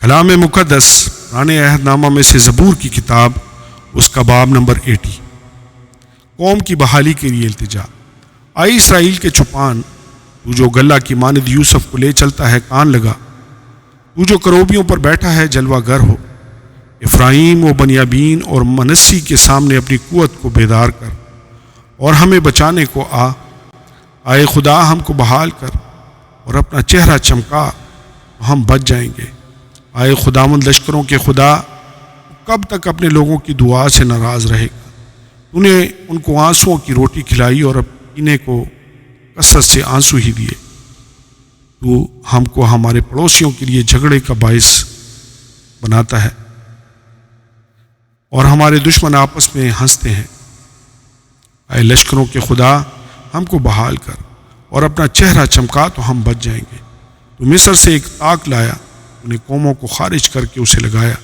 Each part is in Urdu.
کلام مقدس پرانے عہد نامہ میں سے زبور کی کتاب، اس کا باب نمبر 80۔ قوم کی بحالی کے لیے التجا۔ آئی اسرائیل کے چھپان، تو جو گلہ کی مانند یوسف کو لے چلتا ہے کان لگا، تو جو کروبیوں پر بیٹھا ہے جلوہ گر ہو۔ افرایم و بنیامین اور منسی کے سامنے اپنی قوت کو بیدار کر، اور ہمیں بچانے کو آئے خدا ہم کو بحال کر، اور اپنا چہرہ چمکا تو ہم بچ جائیں گے۔ آئے خداوند لشکروں کے خدا، کب تک اپنے لوگوں کی دعا سے ناراض رہے گا؟ تو نے ان کو آنسوؤں کی روٹی کھلائی اور پینے کو کثرت سے آنسو ہی دیے۔ تو ہم کو ہمارے پڑوسیوں کے لیے جھگڑے کا باعث بناتا ہے، اور ہمارے دشمن آپس میں ہنستے ہیں۔ اے لشکروں کے خدا، ہم کو بحال کر، اور اپنا چہرہ چمکا تو ہم بچ جائیں گے۔ تو مصر سے ایک طاق لایا، تو نے قوموں کو خارج کر کے اسے لگایا۔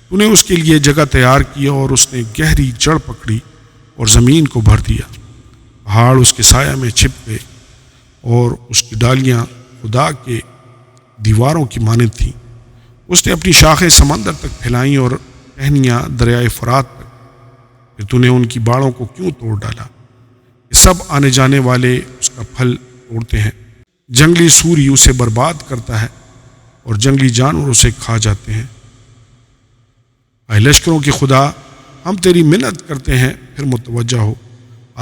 تو نے اس کے لیے جگہ تیار کی، اور اس نے گہری جڑ پکڑی اور زمین کو بھر دیا۔ پہاڑ اس کے سایہ میں چھپ گئے، اور اس کی ڈالیاں خدا کے دیواروں کی مانند تھیں۔ اس نے اپنی شاخیں سمندر تک پھیلائیں اور ٹہنیاں دریائے فرات تک۔ پھر تو نے ان کی باڑوں کو کیوں توڑ ڈالا؟ یہ سب آنے جانے والے اس کا پھل توڑتے ہیں۔ جنگلی سوری اسے برباد کرتا ہے، اور جنگلی جانور اسے کھا جاتے ہیں۔ اے لشکروں کے خدا، ہم تیری منت کرتے ہیں، پھر متوجہ ہو۔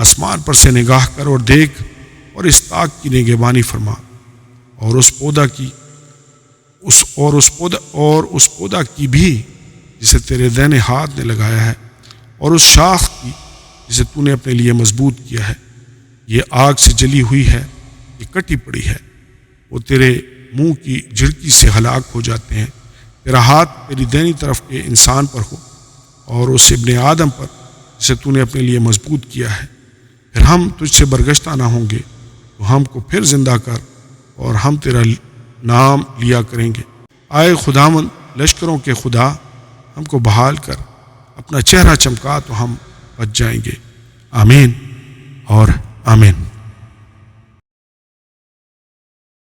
آسمان پر سے نگاہ کر اور دیکھ، اور اس طاق کی نگہبانی فرما، اور اس پودا کی بھی جسے تیرے دائنے ہاتھ نے لگایا ہے، اور اس شاخ کی جسے تو نے اپنے لیے مضبوط کیا ہے۔ یہ آگ سے جلی ہوئی ہے، یہ کٹی پڑی ہے، وہ تیرے منہ کی جھڑکی سے ہلاک ہو جاتے ہیں۔ تیرا ہاتھ تیری دینی طرف کے انسان پر ہو، اور اس ابن آدم پر جسے تو نے اپنے لیے مضبوط کیا ہے۔ پھر ہم تجھ سے برگشتہ نہ ہوں گے، تو ہم کو پھر زندہ کر، اور ہم تیرا نام لیا کریں گے۔ آئے خداوند لشکروں کے خدا، ہم کو بحال کر، اپنا چہرہ چمکا تو ہم بچ جائیں گے۔ آمین اور آمین۔